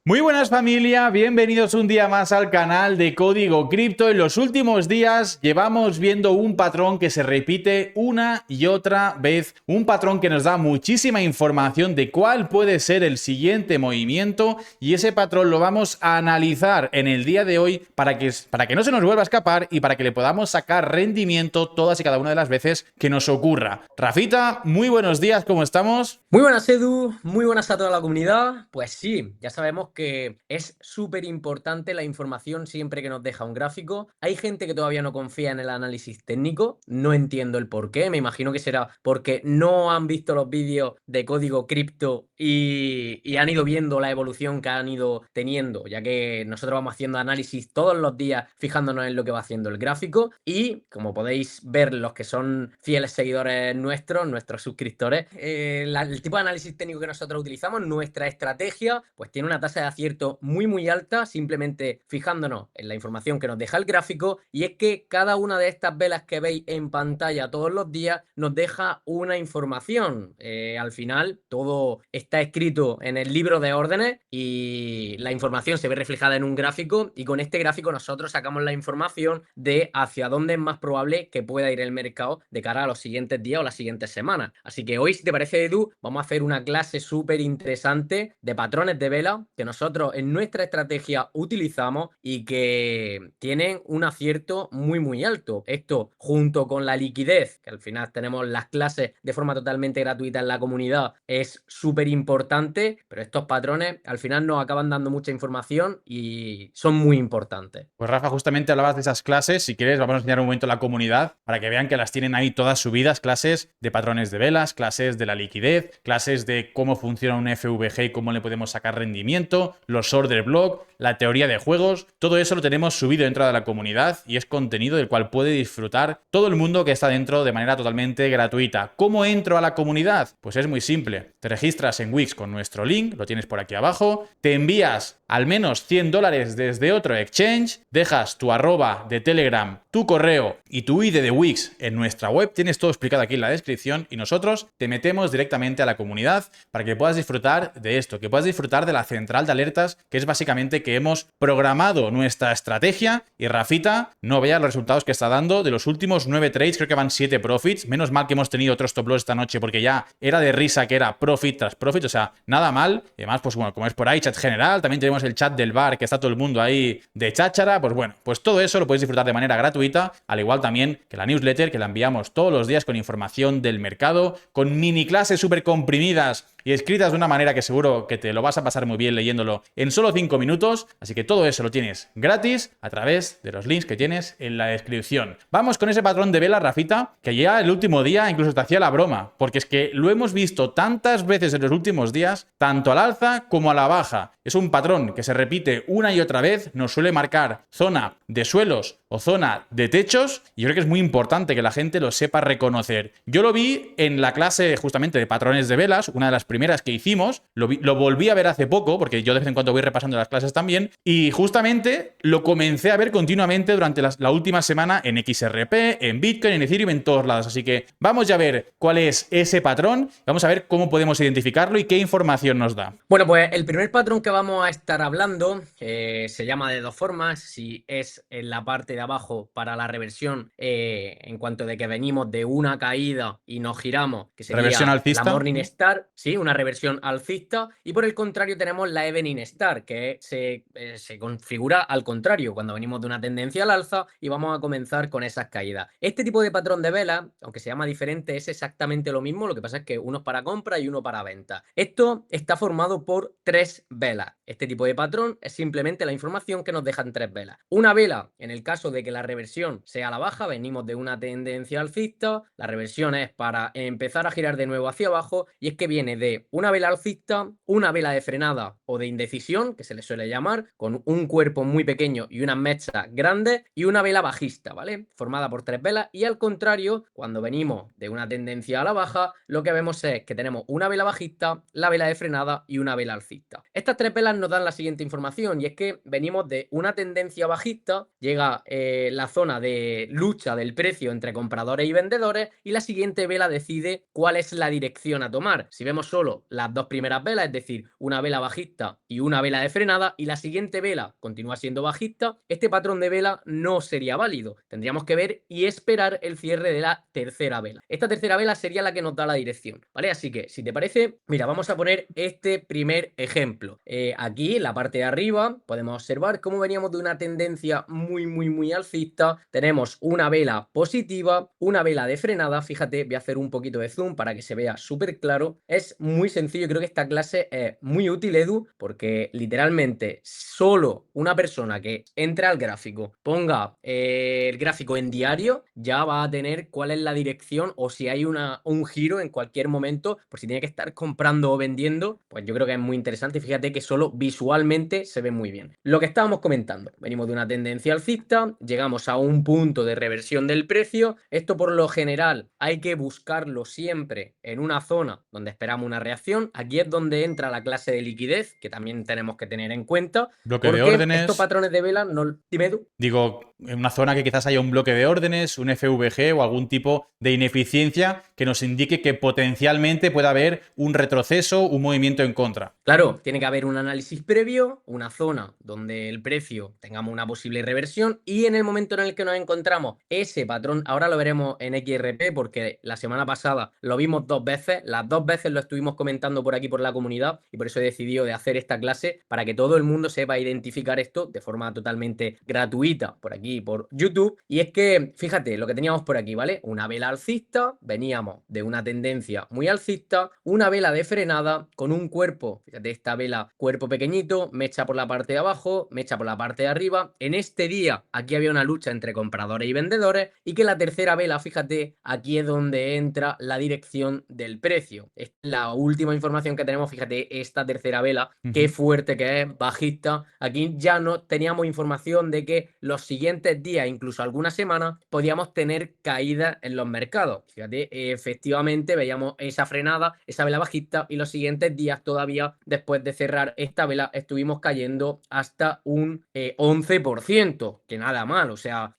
Muy buenas familia, bienvenidos un día más al canal de Código Cripto. En los últimos días llevamos viendo un patrón que se repite una y otra vez, un patrón que nos da muchísima información de cuál puede ser el siguiente movimiento y ese patrón lo vamos a analizar en el día de hoy para que no se nos vuelva a escapar y para que le podamos sacar rendimiento todas y cada una de las veces que nos ocurra. Rafita, muy buenos días, ¿cómo estamos? Muy buenas, Edu, muy buenas a toda la comunidad. Pues sí, ya sabemos que es súper importante la información siempre que nos deja un gráfico. Hay gente que todavía no confía en el análisis técnico, no entiendo el por qué, me imagino que será porque no han visto los vídeos de Código Cripto y han ido viendo la evolución que han ido teniendo, ya que nosotros vamos haciendo análisis todos los días fijándonos en lo que va haciendo el gráfico y como podéis ver los que son fieles seguidores nuestros suscriptores, el tipo de análisis técnico que nosotros utilizamos, nuestra estrategia, pues tiene una tasa de acierto muy alta, simplemente fijándonos en la información que nos deja el gráfico, y es que cada una de estas velas que veis en pantalla todos los días nos deja una información. Al final todo está escrito en el libro de órdenes y la información se ve reflejada en un gráfico, y con este gráfico nosotros sacamos la información de hacia dónde es más probable que pueda ir el mercado de cara a los siguientes días o las siguientes semanas. Así que hoy, si te parece, Edu, vamos a hacer una clase súper interesante de patrones de vela que nosotros en nuestra estrategia utilizamos y que tienen un acierto muy alto. Esto junto con la liquidez, que al final tenemos las clases de forma totalmente gratuita en la comunidad, es súper importante, pero estos patrones al final nos acaban dando mucha información y son muy importantes. Pues Rafa, justamente hablabas de esas clases. Si quieres, vamos a enseñar un momento a la comunidad para que vean que las tienen ahí todas subidas. Clases de patrones de velas, clases de la liquidez, clases de cómo funciona un FVG y cómo le podemos sacar rendimiento, los order block, la teoría de juegos. Todo eso lo tenemos subido dentro de la comunidad y es contenido del cual puede disfrutar todo el mundo que está dentro de manera totalmente gratuita. ¿Cómo entro a la comunidad? Pues es muy simple. Te registras en Wix con nuestro link, lo tienes por aquí abajo. Te envías al menos $100 desde otro exchange, dejas tu arroba de Telegram, tu correo y tu ID de Wix en nuestra web, tienes todo explicado aquí en la descripción y nosotros te metemos directamente a la comunidad para que puedas disfrutar de esto, que puedas disfrutar de la central de alertas, que es básicamente que hemos programado nuestra estrategia y Rafita no vea los resultados que está dando de los últimos 9 trades, creo que van 7 profits, menos mal que hemos tenido otro stop loss esta noche porque ya era de risa que era profit tras profit, o sea, nada mal. Y además, pues bueno, como es por ahí, chat general, también tenemos el chat del bar que está todo el mundo ahí de cháchara, pues bueno, pues todo eso lo podéis disfrutar de manera gratuita, al igual también que la newsletter que la enviamos todos los días con información del mercado, con mini clases súper comprimidas y escritas de una manera que seguro que te lo vas a pasar muy bien leyéndolo en solo 5 minutos, así que todo eso lo tienes gratis a través de los links que tienes en la descripción. Vamos con ese patrón de vela, Rafita, que ya el último día incluso te hacía la broma, porque es que lo hemos visto tantas veces en los últimos días, tanto al alza como a la baja. Es un patrón que se repite una y otra vez, nos suele marcar zona de suelos o zona de techos, y yo creo que es muy importante que la gente lo sepa reconocer. Yo lo vi en la clase justamente de patrones de velas, una de las primeras que hicimos, lo volví a ver hace poco, porque yo de vez en cuando voy repasando las clases también, y justamente lo comencé a ver continuamente durante la última semana en XRP, en Bitcoin, en Ethereum, en todos lados. Así que vamos ya a ver cuál es ese patrón, vamos a ver cómo podemos identificarlo y qué información nos da. Bueno, pues el primer patrón que vamos a estar hablando se llama de dos formas. Si es en la parte de abajo para la reversión, en cuanto de que venimos de una caída y nos giramos, que Reversión sería la alcista. Morning Star, sí, una reversión alcista, y por el contrario tenemos la Evening Star, que se configura al contrario, cuando venimos de una tendencia al alza y vamos a comenzar con esas caídas. Este tipo de patrón de vela, aunque se llama diferente, es exactamente lo mismo, lo que pasa es que uno es para compra y uno para venta. Esto está formado por 3 velas. Este tipo de patrón es simplemente la información que nos dejan 3 velas. Una vela, en el caso de que la reversión sea a la baja, venimos de una tendencia alcista, la reversión es para empezar a girar de nuevo hacia abajo, y es que viene de una vela alcista, una vela de frenada o de indecisión, que se le suele llamar, con un cuerpo muy pequeño y unas mechas grandes, y una vela bajista, ¿vale? Formada por 3 velas, y al contrario, cuando venimos de una tendencia a la baja, lo que vemos es que tenemos una vela bajista, la vela de frenada y una vela alcista. Estas 3 velas nos dan la siguiente información, y es que venimos de una tendencia bajista, llega la zona de lucha del precio entre compradores y vendedores, y la siguiente vela decide cuál es la dirección a tomar. Si vemos solo las dos primeras velas, es decir, una vela bajista y una vela de frenada, y la siguiente vela continúa siendo bajista, este patrón de vela no sería válido. Tendríamos que ver y esperar el cierre de la tercera vela. Esta tercera vela sería la que nos da la dirección, ¿vale? Así que, si te parece, mira, vamos a poner este primer ejemplo. Aquí, en la parte de arriba, podemos observar cómo veníamos de una tendencia muy alcista. Tenemos una vela positiva, una vela de frenada. Fíjate, voy a hacer un poquito de zoom para que se vea súper claro. Es muy sencillo, creo que esta clase es muy útil, Edu, porque literalmente solo una persona que entre al gráfico, ponga el gráfico en diario, ya va a tener cuál es la dirección, o si hay un giro en cualquier momento, por si tiene que estar comprando o vendiendo. Pues yo creo que es muy interesante, y fíjate que solo visualmente se ve muy bien. Lo que estábamos comentando, venimos de una tendencia alcista, llegamos a un punto de reversión del precio. Esto por lo general hay que buscarlo siempre en una zona donde esperamos una reacción. Aquí es donde entra la clase de liquidez, que también tenemos que tener en cuenta, Bloque de porque estos órdenes. patrones de vela no... Dime tú. Digo, en una zona que quizás haya un bloque de órdenes, un FVG o algún tipo de ineficiencia que nos indique que potencialmente pueda haber un retroceso, un movimiento en contra. Claro, tiene que haber un análisis previo, una zona donde el precio tengamos una posible reversión, y en el momento en el que nos encontramos ese patrón, ahora lo veremos en XRP porque la semana pasada lo vimos dos veces, las dos veces lo estuvimos comentando por aquí por la comunidad, y por eso he decidido de hacer esta clase para que todo el mundo sepa identificar esto de forma totalmente gratuita por aquí por YouTube. Y es que, fíjate, lo que teníamos por aquí, ¿vale? Una vela alcista, veníamos de una tendencia muy alcista, una vela de frenada con un cuerpo, de esta vela, cuerpo pequeñito, mecha por la parte de abajo, mecha por la parte de arriba. En este día aquí había una lucha entre compradores y vendedores, y que la tercera vela, fíjate, aquí es donde entra la dirección del precio. Es la última información que tenemos. Fíjate, esta tercera vela, qué fuerte que es, bajista. Aquí ya no teníamos información de que los siguientes días, incluso algunas semanas, podíamos tener caídas en los mercados. Fíjate, efectivamente veíamos esa frenada, esa vela bajista, y los siguientes días todavía, después de cerrar esta vela, estuvimos cayendo hasta un 11%, que nada mal. O sea,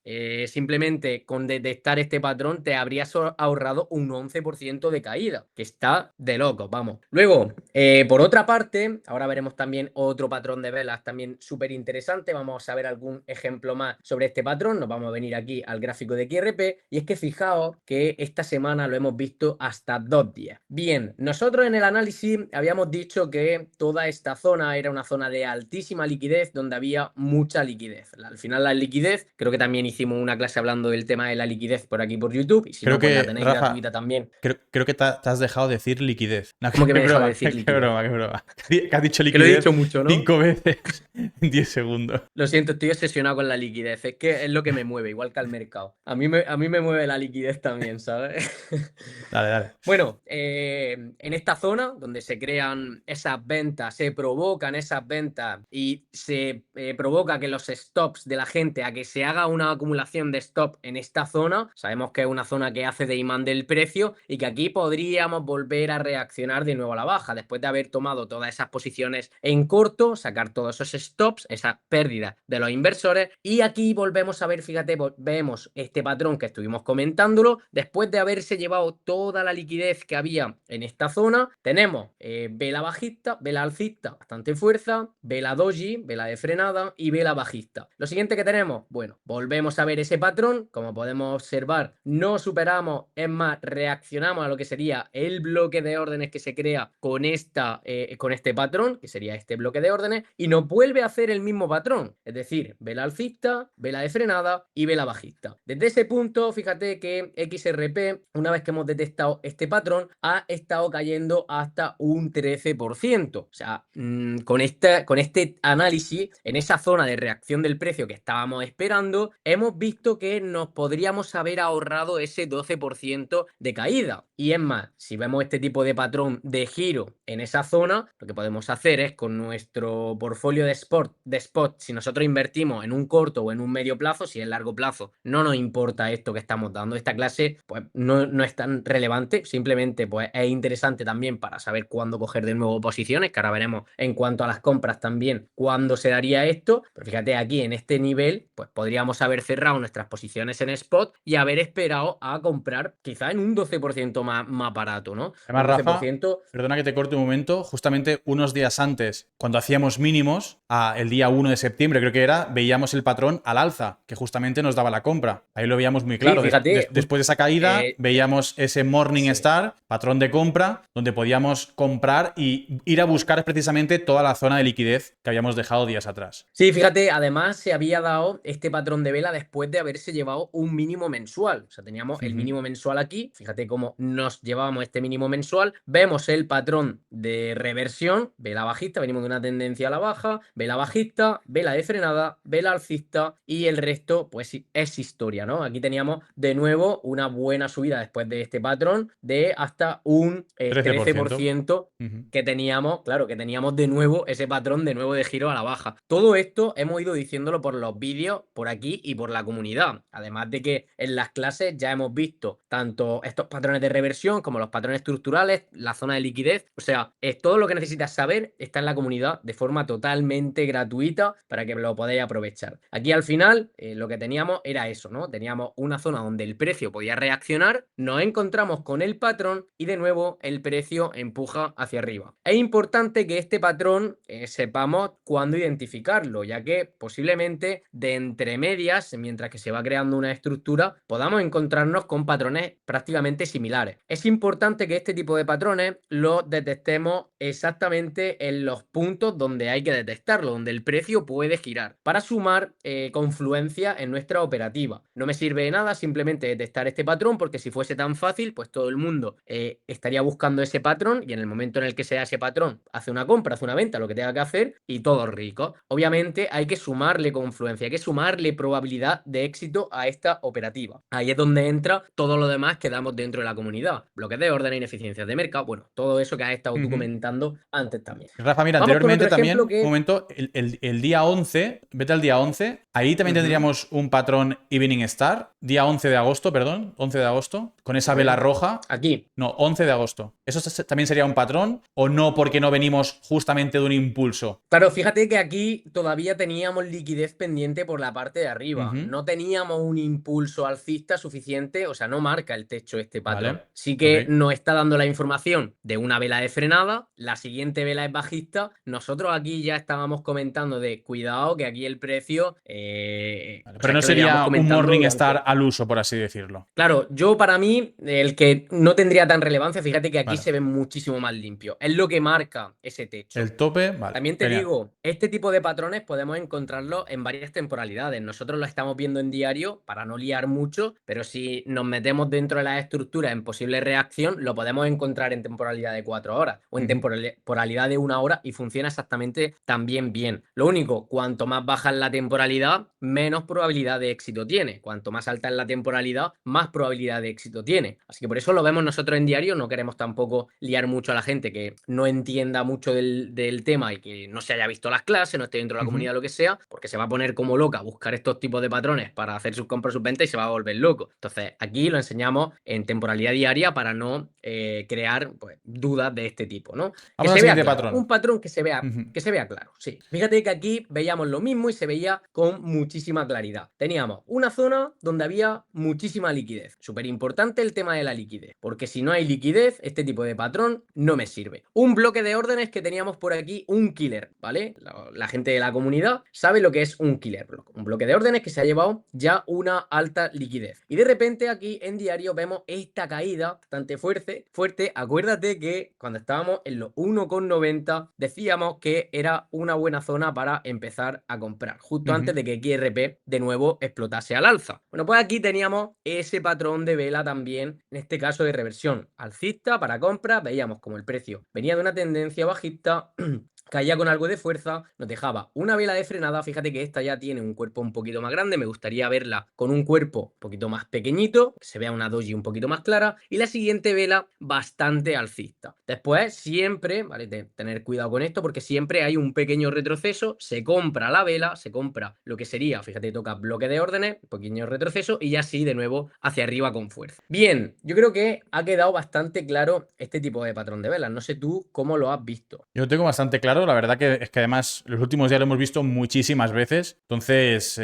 simplemente con detectar este patrón te habrías ahorrado un 11% de caída, que está de loco, vamos. Luego, por otra parte, ahora veremos también otro patrón de velas también súper interesante. Vamos a ver algún ejemplo más sobre este patrón. Nos vamos a venir aquí al gráfico de XRP, y es que fijaos que esta semana lo hemos visto hasta 2 días. Bien, nosotros en el análisis habíamos dicho que toda esta zona era una zona de altísima liquidez, donde había mucha liquidez. Al final la liquidez, creo que también hicimos una clase hablando del tema de la liquidez por aquí por YouTube, y si Creo no, pues la que, tenéis Rafa, gratuita también. creo que te has dejado decir liquidez. No, ¿Cómo que qué me he dejado de broma, decir qué liquidez? broma, qué broma. Que has dicho Que lo he liquidez dicho mucho, ¿no? 5 veces en 10 segundos. Lo siento, estoy obsesionado con la liquidez. Es que es lo que me mueve, igual que al mercado. A mí me mueve la liquidez también, ¿sabes? Dale, dale. Bueno, en esta zona donde se crean esas ventas, se provocan esas ventas, y se provoca que los stops de la gente, a que se haga una acumulación de stop en esta zona. Sabemos que es una zona que hace de imán del precio, y que aquí podríamos volver a reaccionar de nuevo a la baja, después de haber tomado todas esas posiciones en corto, sacar todos esos stops, esa pérdida de los inversores. Y aquí volvemos a ver, fíjate, vemos este patrón que estuvimos comentándolo, después de haberse llevado toda la liquidez que había en esta zona. Tenemos vela bajista, vela alcista, bastante fuerza, vela doji, vela de frenada, y vela bajista. Lo siguiente que tenemos, bueno, volvemos a ver ese patrón. Como podemos observar, no superamos, es más, reaccionamos a lo que sería el bloque de órdenes que se crea con este patrón, que sería este bloque de órdenes, y nos vuelve a hacer el mismo patrón, es decir, vela alcista, vela de frenada y vela bajista. Desde ese punto, fíjate que XRP, una vez que hemos detectado este patrón, ha estado cayendo hasta un 13%. O sea, con este análisis, en esa zona de reacción del precio que estábamos esperando, hemos visto que nos podríamos haber ahorrado ese 12% de caída. Y es más, si vemos este tipo de patrón de giro en esa zona, lo que podemos hacer es con nuestro portfolio de spot, si nosotros invertimos en un corto o en un medio plazo, si es largo plazo, no nos importa esto que estamos dando. Esta clase pues no es tan relevante, simplemente pues es interesante también para saber cuándo coger de nuevo posiciones, que ahora veremos en cuanto a las compras también cuándo se daría esto. Pero fíjate, aquí en este nivel pues podríamos haber cerrado nuestras posiciones en spot y haber esperado a comprar quizá en un 12% más barato, ¿no? Además, Un Rafa, 12%. perdona que te corte un momento, justamente unos días antes, cuando hacíamos mínimos, el día 1 de septiembre creo que era, veíamos el patrón al alza, que justamente nos daba la compra. Ahí lo veíamos muy Sí, claro. fíjate, Después de esa caída, eh, veíamos ese Morning sí. Star, patrón de compra, donde podíamos comprar y ir a buscar precisamente toda la zona de liquidez que habíamos dejado días atrás. Sí, fíjate, además se había dado este patrón de vela después de haberse llevado un mínimo mensual. O sea, teníamos el Ujú. mínimo mensual aquí. Fíjate cómo nos llevábamos este mínimo mensual. Vemos el patrón de reversión, vela bajista, venimos de una tendencia a la baja, vela bajista, vela de frenada, vela alcista y el resto, pues sí, es historia, ¿no? Aquí teníamos de nuevo una buena subida después de este patrón de hasta un 13%. 13% Ujú. que teníamos, claro, que teníamos de nuevo ese patrón de nuevo de giro a la baja. Todo esto hemos ido diciéndolo por los vídeos, por aquí y por la comunidad. Además de que en las clases ya hemos visto tanto estos patrones de reversión como los patrones estructurales, la zona de liquidez. O sea, es todo lo que necesitas saber está en la comunidad de forma totalmente gratuita para que lo podáis aprovechar. Aquí al final lo que teníamos era eso, ¿no? Teníamos una zona donde el precio podía reaccionar, nos encontramos con el patrón y de nuevo el precio empuja hacia arriba. Es importante que este patrón sepamos cuándo identificarlo, ya que posiblemente de entre medias, mientras que se va creando una estructura, podamos encontrarnos con patrones prácticamente similares. Es importante que este tipo de patrones los detectemos exactamente en los puntos donde hay que detectarlo, donde el precio puede girar, para sumar confluencia en nuestra operativa. No me sirve de nada simplemente detectar este patrón, porque si fuese tan fácil, pues todo el mundo estaría buscando ese patrón y en el momento en el que sea ese patrón, hace una compra, hace una venta, lo que tenga que hacer y todos ricos. Obviamente hay que sumarle confluencia, hay que sumarle probabilidad de éxito a esta operativa. Ahí es donde entra todo lo demás que damos dentro de la comunidad. Bloques de orden, ineficiencias de mercado, bueno, todo eso que has estado tú Ujú. comentando antes también. Rafa, mira, Vamos con otro anteriormente ejemplo también, un que momento, el día 11, vete al día 11, ahí también Ujú. tendríamos un patrón Evening Star, día 11 de agosto, perdón, 11 de agosto, con esa A vela ver, roja. aquí. No, 11 de agosto. ¿Eso también sería un patrón o no porque no venimos justamente de un impulso? Claro, fíjate que aquí todavía teníamos liquidez pendiente por la parte de arriba. Ujú. No teníamos un impulso alcista suficiente, o sea, no marca el techo este patrón. Vale, Sí ok. que nos está dando la información de una vela de frenada, la siguiente vela es bajista. Nosotros aquí ya estábamos comentando de cuidado que aquí el precio, Vale, o pero sea, es no que lo llevamos sería un comentando Morning Star durante. al uso, por así decirlo. Claro, yo para mí, el que no tendría tan relevancia, fíjate que aquí Vale. se ve muchísimo más limpio. Es lo que marca ese techo. El tope, vale, También te genial. digo, este tipo de patrones podemos encontrarlos en varias temporalidades. Nosotros lo estamos viendo en diario para no liar mucho, pero si nos metemos dentro de las estructuras en posible reacción, lo podemos encontrar en temporalidad de 4 horas o en Ujú. temporalidad de 1 hora y funciona exactamente también bien. Lo único, cuanto más baja es la temporalidad, menos probabilidad de éxito tiene. Cuanto más alta es la temporalidad, más probabilidad de éxito tiene. Así que por eso lo vemos nosotros en diario. No queremos tampoco liar mucho a la gente que no entienda mucho del tema y que no se haya visto las clases, no esté dentro de la Ujú. comunidad, lo que sea, porque se va a poner como loca a buscar estos tipos de patrones para hacer sus compras, sus ventas y se va a volver loco. Entonces, aquí lo enseñamos en temporalidad diaria para no crear pues, dudas de este tipo, ¿no? Que Vamos al se vea siguiente claro, patrón. un patrón que se vea, Ujú. que se vea claro, sí. Fíjate que aquí veíamos lo mismo y se veía con muchísima claridad. Teníamos una zona donde había muchísima liquidez. Súper importante el tema de la liquidez, porque si no hay liquidez, este tipo de patrón no me sirve. Un bloque de órdenes que teníamos por aquí, un killer, ¿vale? La gente de la comunidad sabe lo que es un killer block. Un bloque de órdenes que se ha llevado ya una alta liquidez. Y de repente aquí en diario vemos esta caída bastante fuerte. Acuérdate que cuando estábamos en los 1,90 decíamos que era una buena zona para empezar a comprar, justo Ujú. antes de que XRP de nuevo explotase al alza. Bueno, pues aquí teníamos ese patrón de vela también, en este caso de reversión alcista para compra. Veíamos como el precio venía de una tendencia bajista caía con algo de fuerza, nos dejaba una vela de frenada. Fíjate que esta ya tiene un cuerpo un poquito más grande, me gustaría verla con un cuerpo un poquito más pequeñito, que se vea una doji un poquito más clara, y la siguiente vela bastante alcista. Después siempre, ¿vale? Tener cuidado con esto porque siempre hay un pequeño retroceso, se compra la vela, se compra lo que sería, fíjate, toca bloque de órdenes, pequeño retroceso y ya sí de nuevo hacia arriba con fuerza. Bien, yo creo que ha quedado bastante claro este tipo de patrón de velas, no sé tú cómo lo has visto. Yo lo tengo bastante claro, la verdad que es que además los últimos días lo hemos visto muchísimas veces, entonces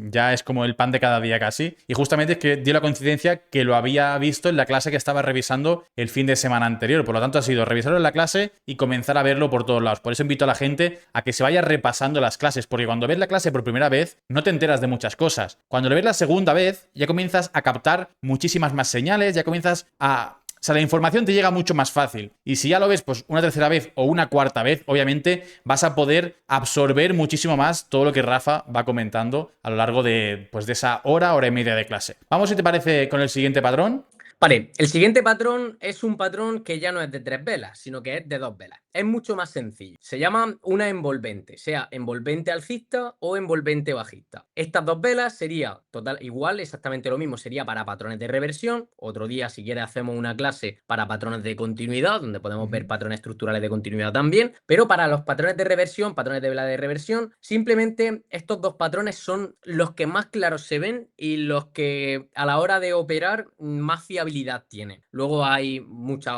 ya es como el pan de cada día casi. Y justamente es que dio la coincidencia que lo había visto en la clase que estaba revisando el fin de semana anterior, por lo tanto ha sido revisarlo en la clase y comenzar a verlo por todos lados. Por eso invito a la gente a que se vaya repasando las clases, porque cuando ves la clase por primera vez no te enteras de muchas cosas. Cuando lo ves la segunda vez ya comienzas a captar muchísimas más señales, ya comienzas a... O sea, la información te llega mucho más fácil. Y si ya lo ves pues una tercera vez o una cuarta vez, obviamente vas a poder absorber muchísimo más todo lo que Rafa va comentando a lo largo de, pues, de esa hora y media de clase. Vamos, si te parece, con el siguiente patrón. Vale, el siguiente patrón es un patrón que ya no es de 3 velas, sino que es de 2 velas. Es mucho más sencillo. Se llama una envolvente, sea envolvente alcista o envolvente bajista. Estas 2 velas sería total igual, exactamente lo mismo, sería para patrones de reversión. Otro día, si quieres, hacemos una clase para patrones de continuidad, donde podemos ver patrones estructurales de continuidad también. Pero para los patrones de reversión, patrones de vela de reversión, simplemente estos 2 patrones son los que más claros se ven y los que a la hora de operar más fiabilidad tiene. Luego hay muchos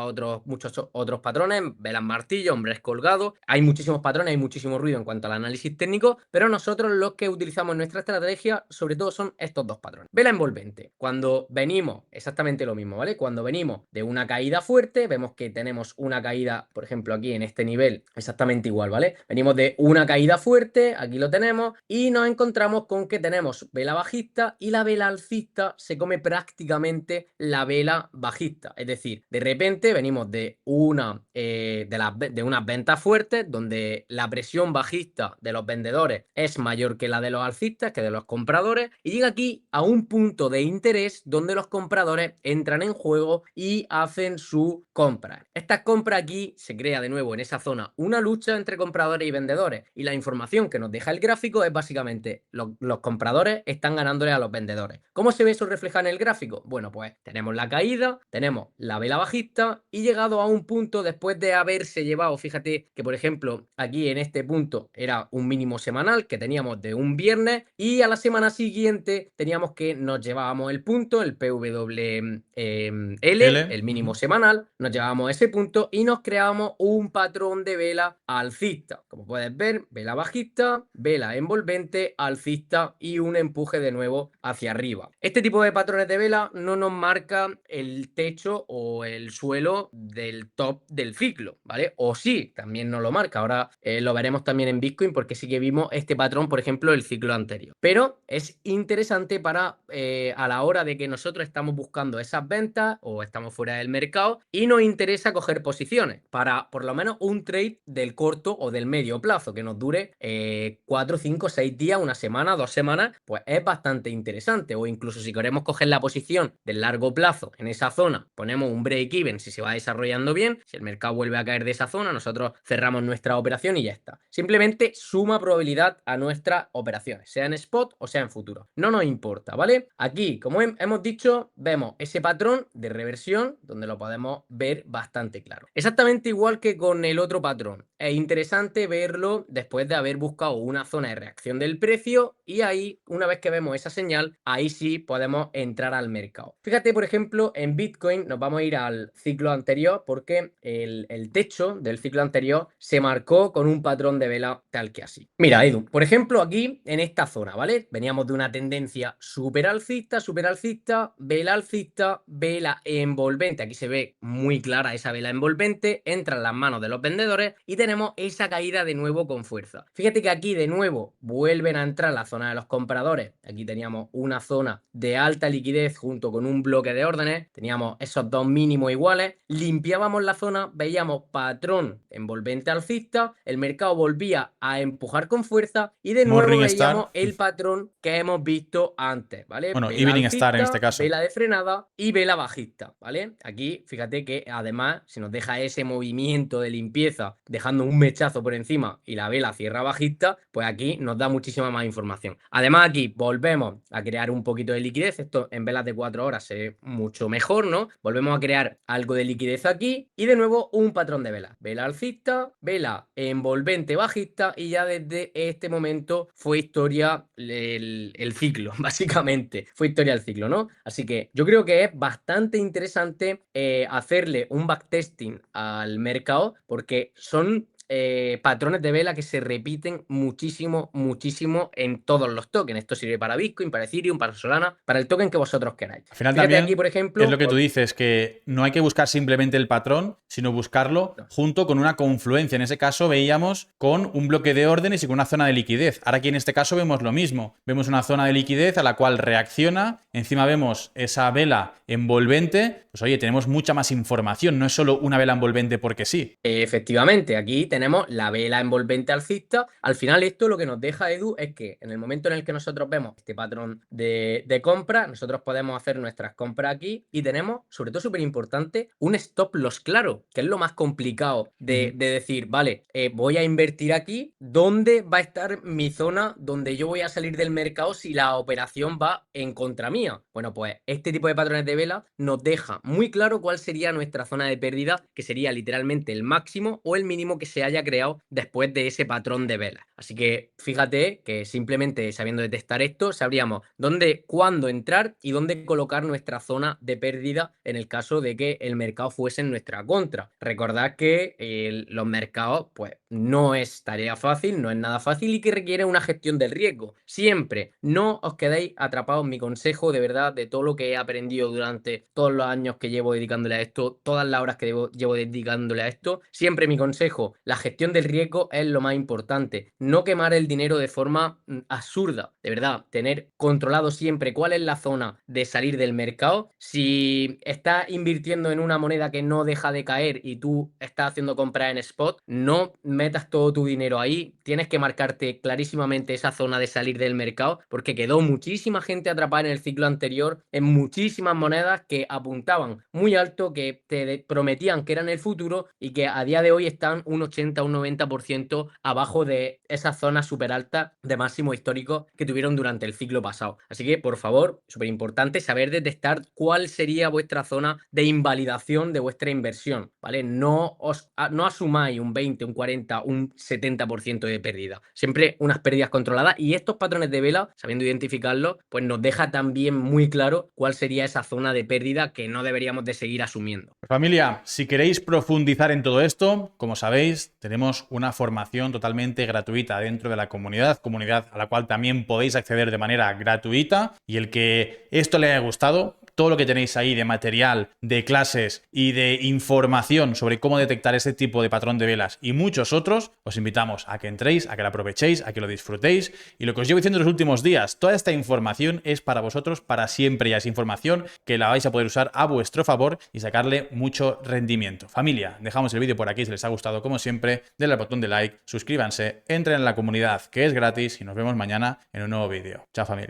otros patrones, velas martillo, hombres colgados, hay muchísimos patrones, hay muchísimo ruido en cuanto al análisis técnico, pero nosotros los que utilizamos en nuestra estrategia sobre todo son estos 2 patrones. Vela envolvente, cuando venimos, exactamente lo mismo, ¿vale? Cuando venimos de una caída fuerte, vemos que tenemos una caída, por ejemplo aquí en este nivel, exactamente igual, ¿vale? Venimos de una caída fuerte, aquí lo tenemos, y nos encontramos con que tenemos vela bajista y la vela alcista se come prácticamente la vela bajista. Es decir, de repente venimos de unas ventas fuertes donde la presión bajista de los vendedores es mayor que la de los alcistas, que de los compradores, y llega aquí a un punto de interés donde los compradores entran en juego y hacen su compra. Esta compra aquí se crea de nuevo en esa zona una lucha entre compradores y vendedores, y la información que nos deja el gráfico es básicamente los compradores están ganándole a los vendedores. ¿Cómo se ve eso reflejado en el gráfico? Bueno, pues tenemos la caída, tenemos la vela bajista y llegado a un punto después de haberse llevado, fíjate que por ejemplo aquí en este punto era un mínimo semanal que teníamos de un viernes y a la semana siguiente teníamos que nos llevábamos el punto, el PWL, el mínimo semanal, nos llevábamos ese punto y nos creábamos un patrón de vela alcista. Como puedes ver, vela bajista, vela envolvente, alcista y un empuje de nuevo hacia arriba. Este tipo de patrones de vela no nos marca el techo o el suelo del top del ciclo, ¿vale? O sí, también nos lo marca. Ahora lo veremos también en Bitcoin porque sí que vimos este patrón, por ejemplo, el ciclo anterior. Pero es interesante para a la hora de que nosotros estamos buscando esas ventas o estamos fuera del mercado y nos interesa coger posiciones para por lo menos un trade del corto o del medio plazo que nos dure 4, 5, 6 días, una semana, 2 semanas, pues es bastante interesante. O incluso si queremos coger la posición del largo plazo en esa zona, ponemos un break even si se va desarrollando bien, si el mercado vuelve a caer de esa zona, nosotros cerramos nuestra operación y ya está. Simplemente suma probabilidad a nuestras operaciones, sea en spot o sea en futuro. No nos importa, ¿vale? Aquí, como hemos dicho, vemos ese patrón de reversión donde lo podemos ver bastante claro. Exactamente igual que con el otro patrón. Es interesante verlo después de haber buscado una zona de reacción del precio y ahí, una vez que vemos esa señal, ahí sí podemos entrar al mercado. Fíjate, por ejemplo, en Bitcoin nos vamos a ir al ciclo anterior porque el techo del ciclo anterior se marcó con un patrón de vela tal que así. Mira, Edu, por ejemplo, aquí en esta zona, ¿vale? Veníamos de una tendencia súper alcista, vela envolvente. Aquí se ve muy clara esa vela envolvente, entra en las manos de los vendedores y tenemos esa caída de nuevo con fuerza. Fíjate que aquí de nuevo vuelven a entrar la zona de los compradores. Aquí teníamos una zona de alta liquidez junto con un bloque de órdenes, teníamos esos dos mínimos iguales, limpiábamos la zona, veíamos patrón envolvente alcista, el mercado volvía a empujar con fuerza y de nuevo Morning veíamos Star. el patrón que hemos visto antes, ¿vale? Bueno, Vela Evening Star en este alcista, caso. vela de frenada y vela bajista, ¿vale? Aquí fíjate que además se nos deja ese movimiento de limpieza dejando dando un mechazo por encima y la vela cierra bajista, pues aquí nos da muchísima más información. Además aquí volvemos a crear un poquito de liquidez, esto en velas de 4 horas se ve mucho mejor, ¿no? Volvemos a crear algo de liquidez aquí y de nuevo un patrón de vela. Vela alcista, vela envolvente bajista y ya desde este momento fue historia el ciclo, básicamente. Fue historia el ciclo, ¿no? Así que yo creo que es bastante interesante hacerle un backtesting al mercado porque son patrones de vela que se repiten muchísimo, muchísimo en todos los tokens. Esto sirve para Bitcoin, para Ethereum, para Solana, para el token que vosotros queráis. Al final Fíjate también aquí, por es ejemplo. lo que tú dices, que no hay que buscar simplemente el patrón, sino buscarlo junto con una confluencia. En ese caso veíamos con un bloque de órdenes y con una zona de liquidez. Ahora aquí en este caso vemos lo mismo. Vemos una zona de liquidez a la cual reacciona. Encima vemos esa vela envolvente. Pues oye, tenemos mucha más información. No es solo una vela envolvente porque sí. Efectivamente, aquí tenemos la vela envolvente alcista. Al final esto lo que nos deja, Edu, es que en el momento en el que nosotros vemos este patrón de compra, nosotros podemos hacer nuestras compras aquí y tenemos, sobre todo súper importante, un stop loss claro, que es lo más complicado de decir, vale, voy a invertir aquí, ¿dónde va a estar mi zona donde yo voy a salir del mercado si la operación va en contra mía? Bueno, pues este tipo de patrones de vela nos deja muy claro cuál sería nuestra zona de pérdida, que sería literalmente el máximo o el mínimo que se haya creado después de ese patrón de vela. Así que fíjate que simplemente sabiendo detectar esto, sabríamos dónde, cuándo entrar y dónde colocar nuestra zona de pérdida en el caso de que el mercado fuese en nuestra contra. Recordad que los mercados, pues, no es tarea fácil, no es nada fácil y que requiere una gestión del riesgo. Siempre no os quedéis atrapados. Mi consejo, de verdad, de todo lo que he aprendido durante todos los años que llevo dedicándole a esto, todas las horas que llevo dedicándole a esto, siempre mi consejo, la gestión del riesgo es lo más importante. No quemar el dinero de forma absurda. De verdad, tener controlado siempre cuál es la zona de salir del mercado. Si estás invirtiendo en una moneda que no deja de caer y tú estás haciendo compras en spot, no metas todo tu dinero ahí. Tienes que marcarte clarísimamente esa zona de salir del mercado porque quedó muchísima gente atrapada en el ciclo anterior en muchísimas monedas que apuntaban muy alto, que te prometían que eran el futuro y que a día de hoy están un 80, un 90% abajo de esas zonas súper altas de máximo histórico que tuvieron durante el ciclo pasado. Así que, por favor, súper importante saber detectar cuál sería vuestra zona de invalidación de vuestra inversión, ¿vale? No asumáis un 20, un 40, un 70% de pérdida. Siempre unas pérdidas controladas y estos patrones de vela, sabiendo identificarlos, pues nos deja también muy claro cuál sería esa zona de pérdida que no deberíamos de seguir asumiendo. Familia, si queréis profundizar en todo esto, como sabéis, tenemos una formación totalmente gratuita dentro de la comunidad a la cual también podéis acceder de manera gratuita. Y el que esto le haya gustado, todo lo que tenéis ahí de material, de clases y de información sobre cómo detectar este tipo de patrón de velas y muchos otros, os invitamos a que entréis, a que lo aprovechéis, a que lo disfrutéis. Y lo que os llevo diciendo en los últimos días, toda esta información es para vosotros para siempre, y es información que la vais a poder usar a vuestro favor y sacarle mucho rendimiento. Familia, dejamos el vídeo por aquí si les ha gustado como siempre, denle al botón de like, suscríbanse, entren en la comunidad que es gratis y nos vemos mañana en un nuevo vídeo. Chao familia.